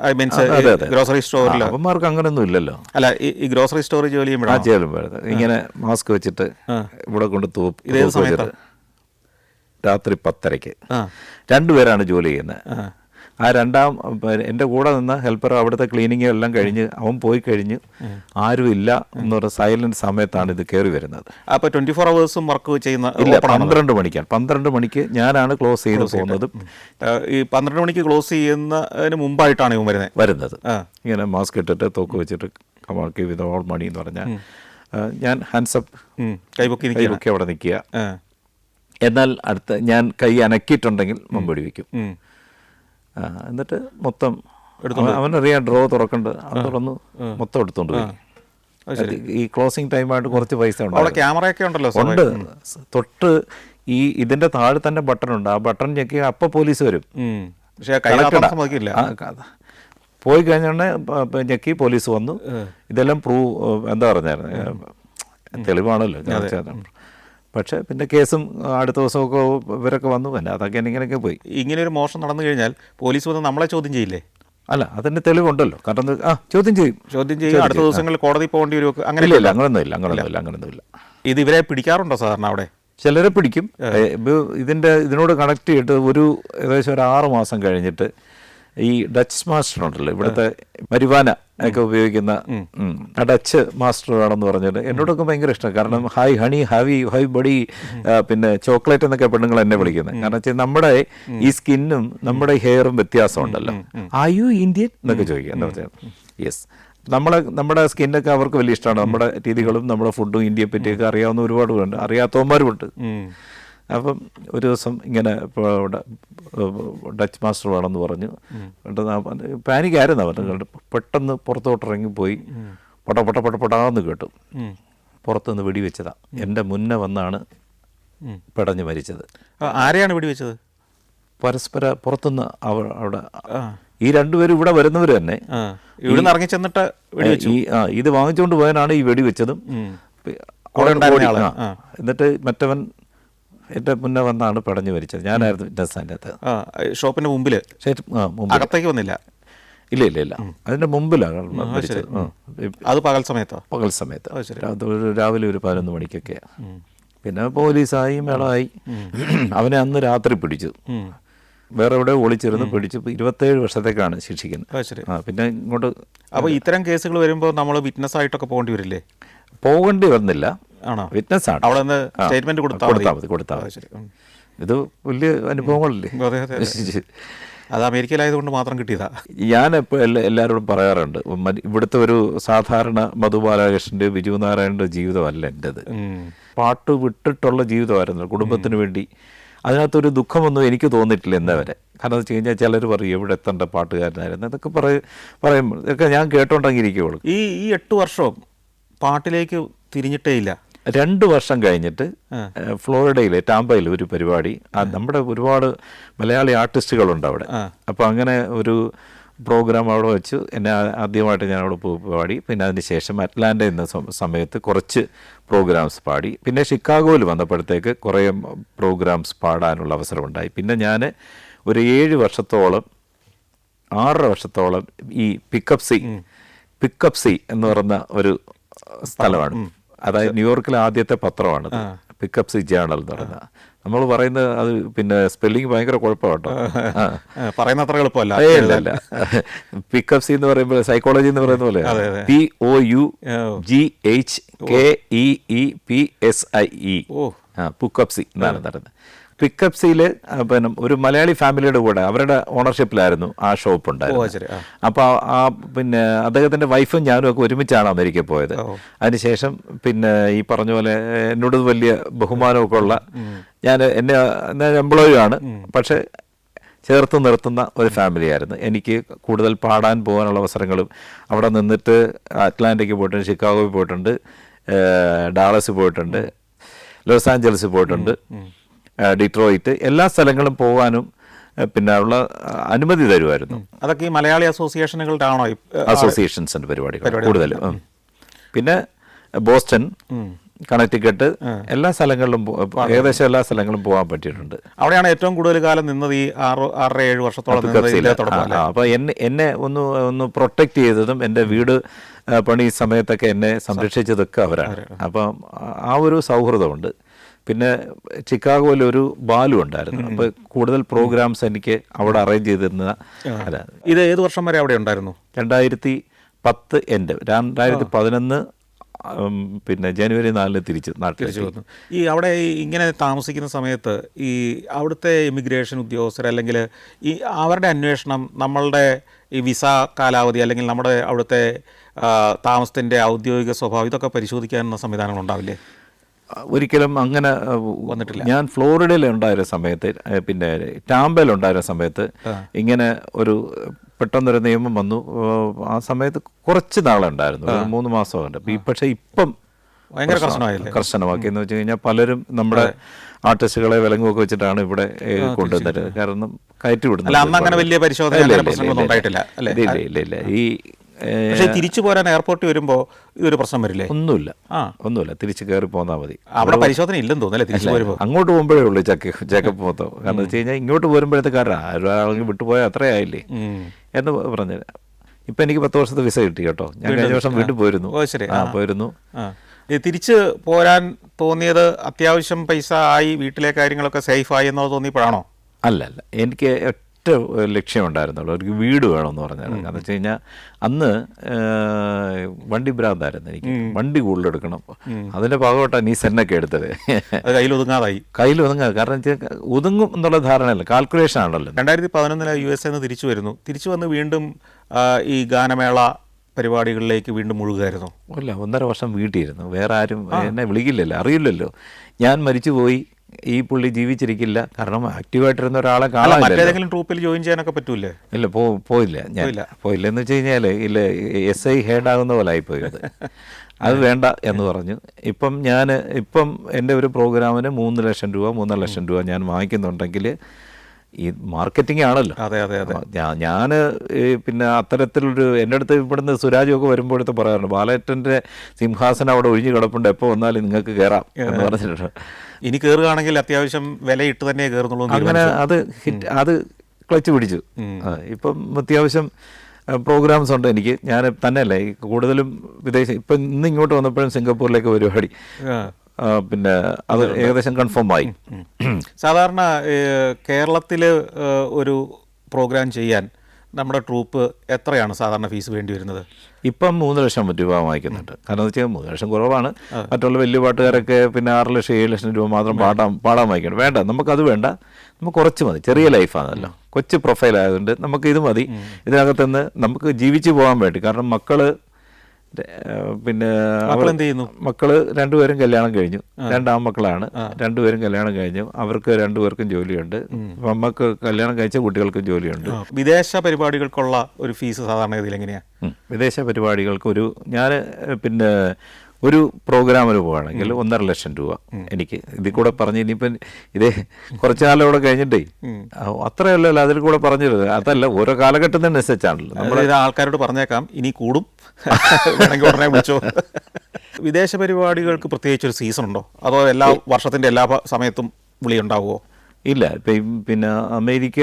ഗ്രോസറി സ്റ്റോറിൽ അവന്മാർക്ക് അങ്ങനെയൊന്നും ഇല്ലല്ലോ. അല്ല, ഈ ഗ്രോസറി സ്റ്റോറിൽ ജോലി ചെയ്യുമ്പോഴാണ് ഇങ്ങനെ മാസ്ക് വെച്ചിട്ട് ഇവിടെ കൊണ്ട് തൂപ്പ്. രാത്രി 10:30 രണ്ടുപേരാണ് ജോലി ചെയ്യുന്നത്. ആ എൻ്റെ കൂടെ നിന്ന ഹെൽപ്പർ അവിടുത്തെ ക്ലീനിങ് എല്ലാം കഴിഞ്ഞ് അവൻ പോയി കഴിഞ്ഞ് ആരും ഇല്ല എന്ന് പറഞ്ഞ സൈലന്റ് സമയത്താണ് ഇത് കയറി വരുന്നത്. അപ്പോൾ 24 hours വർക്ക് ചെയ്യുന്ന? ഇല്ല, 12 മണിക്കാണ്. 12 മണിക്ക് ഞാനാണ് ക്ലോസ് ചെയ്ത് പോകുന്നത്. ഈ 12 മണിക്ക് ക്ലോസ് ചെയ്യുന്നതിന് മുമ്പായിട്ടാണ് ഇവൻ വരുന്നത്. ഇങ്ങനെ മാസ്ക് ഇട്ടിട്ട് തോക്ക് വെച്ചിട്ട് കമാക്കി വിത്ത് ഓൾ മണി എന്ന് പറഞ്ഞാൽ ഞാൻ ഹാൻഡ്സപ്പ് കൈപൊക്കി അവിടെ നിൽക്കുക. എന്നാൽ ഞാൻ കൈ അനക്കിയിട്ടുണ്ടെങ്കിൽ മുമ്പടി വയ്ക്കും. എന്നിട്ട് മൊത്തം അവനറിയാം ഡ്രോ തുറക്കണ്ട്, അത് തുറന്ന് മൊത്തം എടുത്തോണ്ട് പോയി. ഈ ക്ലോസിംഗ് ടൈമായിട്ട് കുറച്ച് പൈസ ക്യാമറയൊക്കെ ഉണ്ടല്ലോ ഉണ്ട്. തൊട്ട് ഇതിന്റെ താഴെ തന്നെ ബട്ടൺ ഉണ്ട്. ആ ബട്ടൺ ഞെക്കി അപ്പം പോലീസ് വരും. പോയി കഴിഞ്ഞോണ്ടേ ഞെക്കി പോലീസ് വന്നു. ഇതെല്ലാം എന്താ പറഞ്ഞായിരുന്നു, തെളിവാണല്ലോ. പക്ഷേ പിന്നെ കേസും അടുത്ത ദിവസമൊക്കെ ഇവരൊക്കെ വന്നു. പിന്നെ അതൊക്കെ ഇങ്ങനെയൊക്കെ പോയി. ഇങ്ങനെ ഒരു മോഷണം നടന്നു കഴിഞ്ഞാൽ പോലീസ് വന്ന് നമ്മളെ ചോദ്യം ചെയ്യില്ലേ? അല്ല, അതിൻ്റെ തെളിവുണ്ടല്ലോ. കാരണം ചോദ്യം ചെയ്യും. അടുത്ത ദിവസങ്ങളിൽ കോടതി പോകേണ്ടി വരും. അങ്ങനെയില്ല, അങ്ങനൊന്നുമില്ല. ഇത് ഇവരെ പിടിക്കാറുണ്ടോ സാധാരണ അവിടെ? ചിലരെ പിടിക്കും. ഇതിനോട് കണക്ട് ചെയ്തിട്ട് ഏകദേശം ഒരു 6 മാസം കഴിഞ്ഞിട്ട് ഈ ഡച്ച് മാസ്റ്റർ ഉണ്ടല്ലോ, ഇവിടുത്തെ മരിവാന ഒക്കെ ഉപയോഗിക്കുന്ന ഡച്ച് മാസ്റ്റർ വേണമെന്ന് പറഞ്ഞിട്ട് എന്നോടൊക്കെ ഭയങ്കര ഇഷ്ടം. കാരണം ഹൈ ഹണി, ഹൈ ബഡി, പിന്നെ ചോക്ലേറ്റ് എന്നൊക്കെ പെണ്ണുങ്ങൾ എന്നെ വിളിക്കുന്നത്. കാരണം വെച്ചാൽ നമ്മുടെ ഈ സ്കിന്നും നമ്മുടെ ഹെയറും വ്യത്യാസം ഉണ്ടല്ലോ. ആർ യു ഇന്ത്യൻ എന്നൊക്കെ ചോദിക്കുക. എന്താ വെച്ചാൽ യെസ്, നമ്മുടെ സ്കിന്നൊക്കെ അവർക്ക് വലിയ ഇഷ്ടമാണ്. നമ്മുടെ രീതികളും നമ്മുടെ ഫുഡും ഇന്ത്യയെ പറ്റിയൊക്കെ അറിയാവുന്ന ഒരുപാട് പേരുണ്ട്, അറിയാത്തവന്മാരുമുണ്ട്. അപ്പം ഒരു ദിവസം ഇങ്ങനെ ഡച്ച് മാസ്റ്റർ വേണമെന്ന് പറഞ്ഞു. പാനിക്കായിരുന്നു അവൻ. പെട്ടെന്ന് പുറത്തോട്ടിറങ്ങിപ്പോയി പൊടാന്ന് കേട്ടു. പുറത്തുനിന്ന് വെടിവെച്ചതാ. എൻ്റെ മുന്നേ വന്നാണ് പെടഞ്ഞ് മരിച്ചത്. ആരെയാണ് വെടിവെച്ചത്? പരസ്പര പുറത്തുനിന്ന് അവിടെ ഈ രണ്ടുപേരും ഇവിടെ വരുന്നവർ തന്നെ ഇവിടെ ഇറങ്ങി ചെന്നിട്ട് ഇത് വാങ്ങിച്ചുകൊണ്ട് പോയാനാണ് ഈ വെടിവെച്ചതും. എന്നിട്ട് മറ്റവൻ എൻ്റെ മുന്നേ വന്നാണ് പടഞ്ഞു മരിച്ചത്. ഞാനായിരുന്നു വിറ്റ്നസ് അതിൻ്റെ അകത്ത്. ഷോപ്പിൻ്റെ മുമ്പിൽ? അകത്തേക്ക് വന്നില്ല? ഇല്ല, അതിൻ്റെ മുമ്പിലാണ് മരിച്ചത്. അത് പകൽ സമയത്തോ? പകൽ സമയത്ത്, രാവിലെ ഒരു 11 മണിക്കൊക്കെയാണ്. പിന്നെ പോലീസായി മേളമായി. അവനെ അന്ന് രാത്രി പിടിച്ചു. വേറെ എവിടെ ഒളിച്ചിരുന്ന് പിടിച്ച് 27 വർഷത്തേക്കാണ് ശിക്ഷിക്കുന്നത്. ശരി. പിന്നെ ഇങ്ങോട്ട് അപ്പോൾ ഇത്തരം കേസുകൾ വരുമ്പോൾ നമ്മൾ വിറ്റ്നസ് ആയിട്ടൊക്കെ പോകേണ്ടി വരില്ലേ? പോകേണ്ടി വന്നില്ല, ആണോ? വിറ്റ്നസ് ആണ്. അവിടെ നിന്ന് സ്റ്റേറ്റ്മെന്റ് കൊടുത്താൽ മതി. ഇത് വലിയ അനുഭവങ്ങളല്ലേ. അതെ അതെ. അത് അമേരിക്കയിലായതുകൊണ്ട് മാത്രം കിട്ടിയതാ. ഞാൻ ഇപ്പോൾ എല്ലാവരോടും പറയാറുണ്ട്, ഇവിടുത്തെ ഒരു സാധാരണ മധു ബാലകൃഷ്ണൻ്റെ ബിജു നാരായണൻ്റെ ജീവിതമല്ല എൻ്റെത്. പാട്ട് വിട്ടിട്ടുള്ള ജീവിതമായിരുന്നു കുടുംബത്തിന് വേണ്ടി. അതിനകത്തൊരു ദുഃഖമൊന്നും എനിക്ക് തോന്നിയിട്ടില്ല ഇന്നേ വരെ. കാരണം എന്ന് വെച്ച് കഴിഞ്ഞാൽ ചിലർ പറയും എവിടെ എത്തേണ്ട പാട്ടുകാരനായിരുന്നു ഇതൊക്കെ പറയുമ്പോൾ ഇതൊക്കെ ഞാൻ കേട്ടോണ്ടെങ്കിരിക്കുകയുള്ളൂ. ഈ 8 വർഷവും പാട്ടിലേക്ക് തിരിഞ്ഞിട്ടേ ഇല്ല. 2 വർഷം കഴിഞ്ഞിട്ട് ഫ്ലോറിഡയിലെ ടാമ്പയിൽ ഒരു പരിപാടി, നമ്മുടെ ഒരുപാട് മലയാളി ആർട്ടിസ്റ്റുകളുണ്ട് അവിടെ. അപ്പോൾ അങ്ങനെ ഒരു പ്രോഗ്രാം അവിടെ വെച്ച് എന്നെ ആദ്യമായിട്ട് ഞാൻ അവിടെ പാടി. പിന്നെ അതിന് ശേഷം അറ്റ്ലാന്റ എന്ന സമയത്ത് കുറച്ച് പ്രോഗ്രാംസ് പാടി. പിന്നെ ഷിക്കാഗോയിൽ വന്നപ്പോഴത്തേക്ക് കുറേ പ്രോഗ്രാംസ് പാടാനുള്ള അവസരമുണ്ടായി. പിന്നെ ഞാൻ ഒരു 6 വർഷത്തോളം 6 വർഷത്തോളം ഈ പിക്കപ്പ് സി എന്ന് പറയുന്ന ഒരു സ്ഥലമാണ്. അതായത് ന്യൂയോർക്കിലെ ആദ്യത്തെ പത്രമാണ് പിക്കപ്പ് സി ജേണൽ എന്ന് പറയുന്നത്. നമ്മൾ പറയുന്നത് അത് പിന്നെ സ്പെല്ലിങ് ഭയങ്കര കുഴപ്പമാട്ടോ, പറയുന്ന അത്ര എളുപ്പമല്ല. ഇല്ല, പിക്കപ്പ് സി എന്ന് പറയുമ്പോൾ സൈക്കോളജി എന്ന് പറയുന്ന പോലെ POUGHKEEPSIE പിക്കപ്പ് സി എന്നാണ് നടന്നത്. പിക്കപ്പ് സിയിൽ പിന്നെ ഒരു മലയാളി ഫാമിലിയുടെ കൂടെ അവരുടെ ഓണർഷിപ്പിലായിരുന്നു ആ ഷോപ്പ് ഉണ്ടായിരുന്നത്. അപ്പോൾ പിന്നെ അദ്ദേഹത്തിൻ്റെ വൈഫും ഞാനും ഒക്കെ ഒരുമിച്ചാണ് അമേരിക്കയിൽ പോയത്. അതിനുശേഷം പിന്നെ ഈ പറഞ്ഞ പോലെ എന്നോട് വലിയ ബഹുമാനമൊക്കെ ഉള്ള എന്നെ എംപ്ലോയി ആണ്, പക്ഷേ ചേർത്ത് നിർത്തുന്ന ഒരു ഫാമിലിയായിരുന്നു. എനിക്ക് കൂടുതൽ പാടാൻ പോകാനുള്ള അവസരങ്ങളും അവിടെ നിന്നിട്ട് അറ്റ്ലാന്റയ്ക്ക് പോയിട്ടുണ്ട്, ഷിക്കാഗോയിൽ പോയിട്ടുണ്ട്, ഡാളസ് പോയിട്ടുണ്ട്, ലോസ് ആഞ്ചലസ് പോയിട്ടുണ്ട്, ഡിട്രോയിറ്റ്, എല്ലാ സ്ഥലങ്ങളും പോകാനും പിന്നെ ഉള്ള അനുമതി തരുമായിരുന്നു. അതൊക്കെ ഈ മലയാളി അസോസിയേഷനുകളുടെ ആണോ? അസോസിയേഷൻസിൻ്റെ പരിപാടികൾ കൂടുതലും. പിന്നെ ബോസ്റ്റൺ, കണക്റ്റിക്കട്ട്, എല്ലാ സ്ഥലങ്ങളിലും ഏകദേശം എല്ലാ സ്ഥലങ്ങളും പോകാൻ പറ്റിയിട്ടുണ്ട്. അവിടെയാണ് ഏറ്റവും കൂടുതൽ കാലം നിന്നത്, ഈ 6-7 വർഷത്തോളം. അപ്പോൾ എന്നെ ഒന്ന് പ്രൊട്ടക്റ്റ് ചെയ്തതും എൻ്റെ വീട് പണി സമയത്തൊക്കെ എന്നെ സംരക്ഷിച്ചതൊക്കെ അവരാണ്. അപ്പം ആ ഒരു സൗഹൃദമുണ്ട്. പിന്നെ ഷിക്കാഗോയിൽ ഒരു ബാലു ഉണ്ടായിരുന്നു. അപ്പോൾ കൂടുതൽ പ്രോഗ്രാംസ് എനിക്ക് അവിടെ അറേഞ്ച് ചെയ്തിരുന്ന. ഇത് ഏത് വർഷം വരെ അവിടെ ഉണ്ടായിരുന്നു? 2010 എൻ്റെ 2011 പിന്നെ ജനുവരി 4 തിരിച്ചു വന്നു. ഈ അവിടെ ഇങ്ങനെ താമസിക്കുന്ന സമയത്ത് ഈ അവിടുത്തെ ഇമിഗ്രേഷൻ ഉദ്യോഗസ്ഥർ അല്ലെങ്കിൽ ഈ അവരുടെ അന്വേഷണം നമ്മളുടെ ഈ വിസ കാലാവധി അല്ലെങ്കിൽ നമ്മുടെ അവിടുത്തെ താമസത്തിൻ്റെ ഔദ്യോഗിക സ്വഭാവം ഇതൊക്കെ പരിശോധിക്കാനുള്ള സംവിധാനങ്ങൾ ഉണ്ടാവില്ലേ? ഒരിക്കലും അങ്ങനെ വന്നിട്ടില്ല. ഞാൻ ഫ്ലോറിഡയിൽ ഉണ്ടായിരുന്ന സമയത്ത്, പിന്നെ ടാമ്പയിൽ ഉണ്ടായിരുന്ന സമയത്ത് ഇങ്ങനെ ഒരു പെട്ടെന്നൊരു നിയമം വന്നു. ആ സമയത്ത് കുറച്ച് നാളുണ്ടായിരുന്നു, 3 മാസമുണ്ട്. പക്ഷേ ഇപ്പം ഭയങ്കര കർശനമാക്കി എന്ന് വെച്ച് കഴിഞ്ഞാൽ പലരും നമ്മുടെ ആർട്ടിസ്റ്റുകളെ വിലങ്ങുമൊക്കെ വെച്ചിട്ടാണ് ഇവിടെ കൊണ്ടുവന്നത്. കാരണം കയറ്റി വിടുന്നത്. ഇല്ല. ഈ പക്ഷേ തിരിച്ചു പോരാൻ എയർപോർട്ടിൽ വരുമ്പോൾ ഇതൊരു പ്രശ്നം വരില്ലേ? ഒന്നുമില്ല, തിരിച്ച് കയറി പോന്നാൽ മതി. അവിടെ പരിശോധന ഇല്ലെന്ന് തോന്നല്ലേ തിരിച്ചു വരുമ്പോൾ? അങ്ങോട്ട് പോകുമ്പോഴേ ഉള്ളൂ ചെക്കപ്പ് മൊത്തം. കാരണം വെച്ച് കഴിഞ്ഞാൽ ഇങ്ങോട്ട് പോരുമ്പോഴത്തേക്കാരാ ഒരാളെങ്കിൽ വിട്ടുപോയാൽ അത്രയായില്ലേ എന്ന് പറഞ്ഞത്. ഇപ്പം എനിക്ക് 10 വർഷത്തെ വിസ കിട്ടി കേട്ടോ. ഞാൻ കഴിഞ്ഞ വർഷം വീട്ടിൽ പോയിരുന്നു. പോയിരുന്നു. തിരിച്ച് പോരാൻ തോന്നിയത് അത്യാവശ്യം പൈസ ആയി, വീട്ടിലെ കാര്യങ്ങളൊക്കെ സേഫായി എന്നുള്ളത് തോന്നിയപ്പോഴാണോ? അല്ല, എനിക്ക് ലക്ഷ്യമുണ്ടായിരുന്നുള്ളൂ, ഒരു വീട് വേണമെന്ന് പറഞ്ഞാൽ. കാരണം വെച്ച് കഴിഞ്ഞാൽ അന്ന് വണ്ടി ഭ്രാന്തായിരുന്നു എനിക്ക്. വണ്ടി കൂടുതലെടുക്കണം, അതിൻ്റെ ഭാഗമായിട്ടാണ് ഈ സെന്നൊക്കെ എടുത്തത്. കയ്യിലൊതുങ്ങാതെ. കാരണം വെച്ചാൽ ഒതുങ്ങും എന്നുള്ള ധാരണയല്ല, കാൽക്കുലേഷൻ ആണല്ലോ. 2011 USA തിരിച്ചു വരുന്നു. തിരിച്ചു വന്ന് വീണ്ടും ഈ ഗാനമേള പരിപാടികളിലേക്ക് വീണ്ടും മുഴുകുമായിരുന്നു. അല്ല, 1.5 വർഷം വീട്ടിലിരുന്നു. വേറെ ആരും എന്നെ വിളിക്കില്ലല്ലോ, അറിയില്ലല്ലോ. ഞാൻ മരിച്ചുപോയി, ഈ പുള്ളി ജീവിച്ചിരിക്കില്ല. കാരണം ആക്റ്റീവായിട്ടിരുന്ന ഒരാളെ കാണാൻ. മറ്റേതെങ്കിലും ട്രൂപ്പിൽ ജോയിൻ ചെയ്യാനൊക്കെ പറ്റൂലേ? ഇല്ല, പോയില്ല. എന്ന് വെച്ച് കഴിഞ്ഞാൽ ഇല്ല, SI ഹെഡ് ആകുന്ന പോലെ ആയിപ്പോയത്. അത് വേണ്ട എന്ന് പറഞ്ഞു. ഇപ്പം എൻ്റെ ഒരു പ്രോഗ്രാമിന് 3 ലക്ഷം രൂപ 3.5 ലക്ഷം രൂപ ഞാൻ വാങ്ങിക്കുന്നുണ്ടെങ്കിൽ ഈ മാർക്കറ്റിംഗ് ആണല്ലോ. ഞാൻ പിന്നെ അത്തരത്തിലൊരു എൻ്റെ അടുത്ത് ഇവിടുന്ന് സുരാജൊക്കെ വരുമ്പോഴത്തെ പറയാറുണ്ട്, ബാലേട്ടൻ്റെ സിംഹാസനം അവിടെ ഒഴിഞ്ഞു കിടപ്പുണ്ട്, എപ്പോൾ വന്നാലും നിങ്ങൾക്ക് കയറാം എന്ന് പറഞ്ഞിട്ടുണ്ട്. ഇനി കയറുകയാണെങ്കിൽ അത്യാവശ്യം വിലയിട്ട് തന്നെ കയറുന്നുള്ളൂ. അങ്ങനെ അത് ക്ലച്ച് പിടിച്ചു. ഇപ്പം അത്യാവശ്യം പ്രോഗ്രാംസ് ഉണ്ട് എനിക്ക്. ഞാൻ തന്നെയല്ലേ കൂടുതലും ഇപ്പം ഇന്ന് ഇങ്ങോട്ട് വന്നപ്പോഴും സിംഗപ്പൂരിലേക്ക് പരിപാടി, പിന്നെ അത് ഏകദേശം കൺഫേം ആയി. സാധാരണ കേരളത്തിൽ ഒരു പ്രോഗ്രാം ചെയ്യാൻ നമ്മുടെ ട്രൂപ്പ് എത്രയാണ് സാധാരണ ഫീസ് വേണ്ടി വരുന്നത്? ഇപ്പം 3 ലക്ഷം രൂപ വാങ്ങിക്കുന്നുണ്ട്. കാരണം എന്ന് വെച്ചാൽ 3 ലക്ഷം കുറവാണ്. മറ്റുള്ള വലിയ പാട്ടുകാരൊക്കെ പിന്നെ 6 ലക്ഷം 7 ലക്ഷം രൂപ മാത്രം പാടാൻ വാങ്ങിക്കണം. വേണ്ട, നമുക്കത് വേണ്ട, നമുക്ക് കുറച്ച് മതി. ചെറിയ ലൈഫാണല്ലോ, കൊച്ചു പ്രൊഫൈൽ ആയതുകൊണ്ട് നമുക്ക് ഇത് മതി. ഇതിനകത്തുനിന്ന് നമുക്ക് ജീവിച്ചു പോകാൻ വേണ്ടി. കാരണം മക്കള് പിന്നെ മക്കള് രണ്ടുപേരും കല്യാണം കഴിഞ്ഞു. 2 ആൺമക്കളാണ്. രണ്ടുപേരും കല്യാണം കഴിഞ്ഞു. അവർക്ക് രണ്ടുപേർക്കും ജോലിയുണ്ട്. അമ്മക്ക് കല്യാണം കഴിച്ച കുട്ടികൾക്കും ജോലിയുണ്ട്. വിദേശ പരിപാടികൾക്കുള്ള ഒരു ഫീസ് സാധാരണ ഗതിയിൽ എങ്ങനെയാ? വിദേശ പരിപാടികൾക്ക് ഞാൻ പിന്നെ ഒരു പ്രോഗ്രാമിന് പോവുകയാണെങ്കിൽ 1.5 ലക്ഷം രൂപ എനിക്ക് ഇതിൽ കൂടെ പറഞ്ഞ് ഇനിയിപ്പം ഇതേ കുറച്ച് കാലം ഇവിടെ കഴിഞ്ഞിട്ടേ അത്രയല്ലല്ലോ അതിൽ കൂടെ പറഞ്ഞത്. അതല്ല, ഓരോ കാലഘട്ടത്തിനനുസരിച്ചാണല്ലോ നമ്മൾ ആൾക്കാരോട് പറഞ്ഞേക്കാം, ഇനി കൂടും, വേണമെങ്കിൽ ഉടനെ വിളിച്ചോ. വിദേശ പരിപാടികൾക്ക് പ്രത്യേകിച്ചൊരു സീസൺ ഉണ്ടോ, അതോ എല്ലാ വർഷത്തിൻ്റെ എല്ലാ സമയത്തും വിളി ഉണ്ടാവുമോ? ഇല്ല, ഇപ്പം പിന്നെ അമേരിക്ക,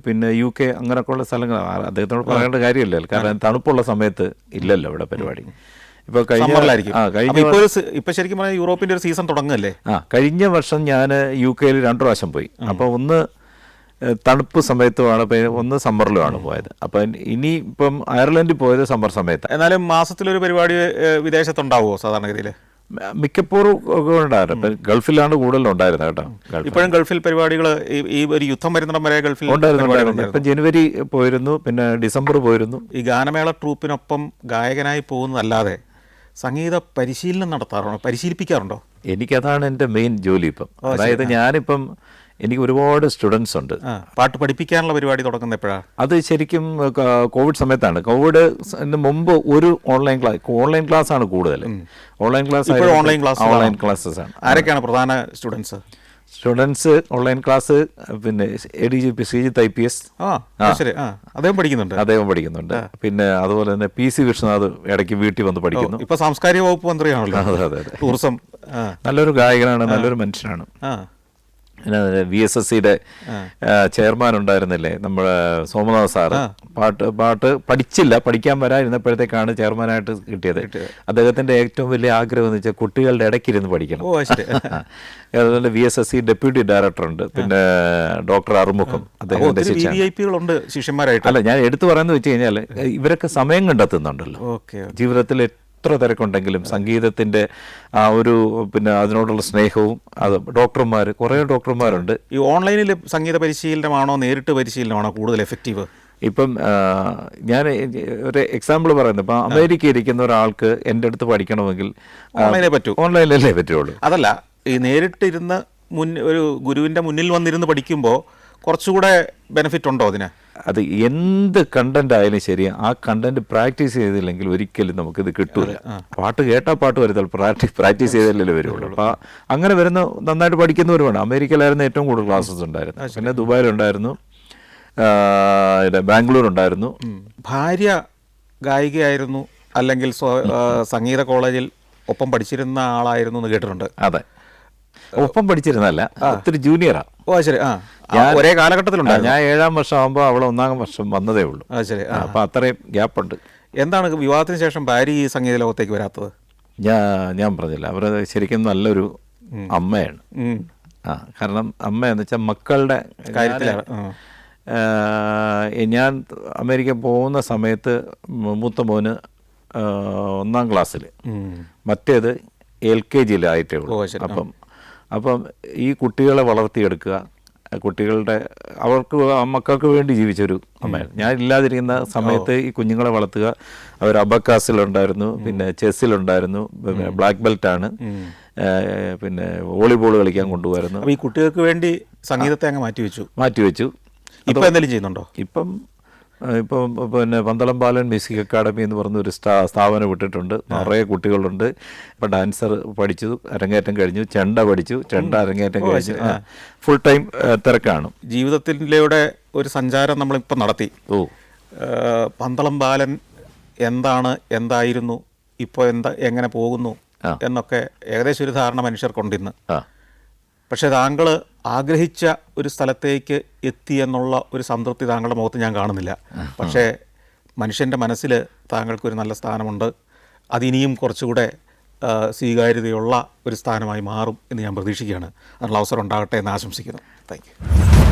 പിന്നെ UK അങ്ങനെയൊക്കെയുള്ള സ്ഥലങ്ങൾ അദ്ദേഹത്തോട് പറയേണ്ട കാര്യമില്ലല്ലോ. കാരണം തണുപ്പുള്ള സമയത്ത് ഇല്ലല്ലോ ഇവിടെ പരിപാടി. ഇപ്പോൾ ഇപ്പൊ ശരിക്കും പറഞ്ഞാൽ യൂറോപ്പിന്റെ ഒരു സീസൺ തുടങ്ങുകയല്ലേ? കഴിഞ്ഞ വർഷം ഞാൻ UK 2 പ്രാവശ്യം പോയി. അപ്പോൾ ഒന്ന് തണുപ്പ് സമയത്തുമാണ്, ഒന്ന് സമ്മറിലുമാണ് പോയത്. അപ്പം ഇനി ഇപ്പം അയർലൻഡിൽ പോയത് സമ്മർ സമയത്ത്. എന്നാലും മാസത്തിലൊരു പരിപാടി വിദേശത്തുണ്ടാവുമോ സാധാരണഗതിയിൽ? മിക്കപ്പോഴും ഉണ്ടായിരുന്നു. ഗൾഫിലാണ് കൂടുതലുണ്ടായിരുന്നത് കേട്ടോ. ഇപ്പോഴും ഗൾഫിൽ പരിപാടികൾ ഈ ഒരു യുദ്ധം വരുന്നിടം വരെ ഗൾഫിൽ ഉണ്ടായിരുന്നു. ഇപ്പം ജനുവരി പോയിരുന്നു, പിന്നെ ഡിസംബർ പോയിരുന്നു. ഈ ഗാനമേള ട്രൂപ്പിനൊപ്പം ഗായകനായി പോകുന്നതല്ലാതെ സംഗീത പരിശീലനം നടത്താറുണ്ടോ, പരിശീലിപ്പിക്കാറുണ്ടോ? എനിക്കതാണ് എൻ്റെ മെയിൻ ജോലി ഇപ്പം. അതായത് ഞാനിപ്പം എനിക്ക് ഒരുപാട് സ്റ്റുഡൻസ് ഉണ്ട്. പാട്ട് പഠിപ്പിക്കാനുള്ള പരിപാടി തുടങ്ങുന്നത് എപ്പോഴാണ്? അത് ശരിക്കും കോവിഡ് കോവിഡിന് മുമ്പ് ഒരു ഓൺലൈൻ ക്ലാസ് ആണ് കൂടുതൽ. ഓൺലൈൻ ക്ലാസ്സസ് ആണ്. ആരൊക്കെയാണ് പ്രധാന സ്റ്റുഡൻസ് ഓൺലൈൻ ക്ലാസ്? പിന്നെ ADGP ശ്രീജിത്ത് IPS അദ്ദേഹം പഠിക്കുന്നുണ്ട്. പിന്നെ അതുപോലെ തന്നെ PC വിശ്വനാഥ് ഇടയ്ക്ക് വീട്ടിൽ വന്ന് പഠിക്കുന്നു. ഇപ്പൊ സാംസ്കാരിക വകുപ്പ് മന്ത്രിയാണല്ലോ. അതെ. ടൂറിസം. നല്ലൊരു ഗായകനാണ്, നല്ലൊരു മനുഷ്യനാണ്. VSSCയുടെ ചെയർമാൻ ഉണ്ടായിരുന്നില്ലേ നമ്മുടെ സോമനാഥ് സാറ്, പാട്ട് പഠിക്കാൻ വരാതിരുന്നപ്പോഴത്തേക്കാണ് ചെയർമാനായിട്ട് കിട്ടിയത്. അദ്ദേഹത്തിന്റെ ഏറ്റവും വലിയ ആഗ്രഹം എന്ന് വെച്ചാൽ കുട്ടികളുടെ ഇടയ്ക്കിരുന്ന് പഠിക്കണം. അതുപോലെ VSSC ഡെപ്യൂട്ടി ഡയറക്ടർ ഉണ്ട്, പിന്നെ ഡോക്ടർ അറുമുഖം, അദ്ദേഹത്തിന്റെ ശിഷ്യന്മാരായിട്ട്. അല്ല, ഞാൻ എടുത്തു പറയുന്നത് വെച്ച് കഴിഞ്ഞാൽ ഇവരൊക്കെ സമയം കണ്ടെത്തുന്നുണ്ടല്ലോ ജീവിതത്തിൽ. എത്ര തിരക്കുണ്ടെങ്കിലും സംഗീതത്തിന്റെ ആ ഒരു പിന്നെ അതിനോടുള്ള സ്നേഹവും. അത് കുറേ ഡോക്ടർമാരുണ്ട്. ഈ ഓൺലൈനിൽ സംഗീത പരിശീലനമാണോ നേരിട്ട് പരിശീലനമാണോ കൂടുതൽ എഫക്റ്റീവ്? ഇപ്പം ഞാൻ ഒരു എക്സാമ്പിൾ പറയുന്നത്, ഇപ്പം അമേരിക്കയിൽ ഇരിക്കുന്ന ഒരാൾക്ക് എൻ്റെ അടുത്ത് പഠിക്കണമെങ്കിൽ ഓൺലൈനിലല്ലേ പറ്റുള്ളൂ. അതല്ല, ഈ നേരിട്ടിരുന്ന് ഒരു ഗുരുവിൻ്റെ മുന്നിൽ വന്നിരുന്ന് പഠിക്കുമ്പോൾ കുറച്ചുകൂടെ ബെനിഫിറ്റ് ഉണ്ടോ അതിന്? അത് എന്ത് കണ്ടന്റ് ആയാലും ശരി, ആ കണ്ടന്റ് പ്രാക്ടീസ് ചെയ്തില്ലെങ്കിൽ ഒരിക്കലും നമുക്കിത് കിട്ടൂല. പാട്ട് കേട്ടാൽ പാട്ട് വരത്തുള്ളൂ, പ്രാക്ടീസ് ചെയ്തല്ലേ വരുള്ളൂ. അപ്പം അങ്ങനെ വരുന്ന നന്നായിട്ട് പഠിക്കുന്നവരുമാണ്. അമേരിക്കയിലായിരുന്നു ഏറ്റവും കൂടുതൽ ക്ലാസ്സസ് ഉണ്ടായിരുന്നു. പിന്നെ ദുബായിലുണ്ടായിരുന്നു, ബാംഗ്ലൂർ ഉണ്ടായിരുന്നു. ഭാര്യ ഗായികയായിരുന്നു, അല്ലെങ്കിൽ സംഗീത കോളേജിൽ ഒപ്പം പഠിച്ചിരുന്ന ആളായിരുന്നു എന്ന് കേട്ടിട്ടുണ്ട്. അതെ, ഒപ്പം പഠിച്ചിരുന്നല്ല, ഒത്തിരി ജൂനിയറാ. ശരി. ഒരേ കാലഘട്ടത്തിലുണ്ട്. ഞാൻ 7ാം വർഷം ആകുമ്പോൾ അവൾ 1ാം വർഷം വന്നതേ ഉള്ളൂ. ശരി. അപ്പം അത്രയും ഗ്യാപ്പുണ്ട്. എന്താണ് വിവാഹത്തിന് ശേഷം ഭാര്യ ഈ സംഗീത ലോകത്തേക്ക് വരാത്തത്? ഞാൻ പറഞ്ഞില്ല, അവർ ശരിക്കും നല്ലൊരു അമ്മയാണ്. കാരണം അമ്മ എന്ന് വെച്ചാൽ മക്കളുടെ കാര്യത്തിലാണ്. ഞാൻ അമേരിക്ക പോകുന്ന സമയത്ത് മൂത്ത മോന് 1ാം ക്ലാസ്സിൽ, മറ്റേത് LKG-യിലായിട്ടേ ഉള്ളൂ. അപ്പം ഈ കുട്ടികളെ വളർത്തിയെടുക്കുക, മക്കൾക്ക് വേണ്ടി ജീവിച്ചൊരു അമ്മയാണ്. ഞാൻ ഇല്ലാതിരിക്കുന്ന സമയത്ത് ഈ കുഞ്ഞുങ്ങളെ വളർത്തുക. അവർ അബക്കാസിലുണ്ടായിരുന്നു, പിന്നെ ചെസ്സിലുണ്ടായിരുന്നു, പിന്നെ ബ്ലാക്ക് ബെൽറ്റാണ്, പിന്നെ വോളിബോൾ കളിക്കാൻ കൊണ്ടുപോയിരുന്നു. ഈ കുട്ടികൾക്ക് വേണ്ടി സംഗീതത്തെ അങ്ങ് മാറ്റിവെച്ചു. ഇപ്പം എന്തെങ്കിലും ചെയ്യുന്നുണ്ടോ? ഇപ്പം പിന്നെ പന്തളം ബാലൻ മ്യൂസിക് അക്കാഡമി എന്ന് പറഞ്ഞൊരു സ്ഥാപനം വിട്ടിട്ടുണ്ട്. നിറയെ കുട്ടികളുണ്ട്. ഇപ്പം ഡാൻസർ പഠിച്ചു, അരങ്ങേറ്റം കഴിഞ്ഞു. ചെണ്ട പഠിച്ചു, അരങ്ങേറ്റം കഴിഞ്ഞു. ഫുൾ ടൈം തിരക്കാണ്. ജീവിതത്തിലൂടെ ഒരു സഞ്ചാരം നമ്മളിപ്പം നടത്തി. പന്തളം ബാലൻ എന്തായിരുന്നു, ഇപ്പോൾ എങ്ങനെ പോകുന്നു എന്നൊക്കെ ഏകദേശം ഒരു ധാരണ മനുഷ്യർക്കുണ്ടിന്ന്. പക്ഷേ താങ്കൾ ആഗ്രഹിച്ച ഒരു സ്ഥലത്തേക്ക് എത്തി എന്നുള്ള ഒരു സംതൃപ്തി താങ്കളുടെ മുഖത്ത് ഞാൻ കാണുന്നില്ല. പക്ഷേ മനുഷ്യൻ്റെ മനസ്സിൽ താങ്കൾക്കൊരു നല്ല സ്ഥാനമുണ്ട്. അതിനിയും കുറച്ചുകൂടെ സ്വീകാര്യതയുള്ള ഒരു സ്ഥാനമായി മാറും എന്ന് ഞാൻ പ്രതീക്ഷിക്കുകയാണ്. അതിനുള്ള അവസരം ഉണ്ടാകട്ടെ എന്ന് ആശംസിക്കുന്നു. Thank you.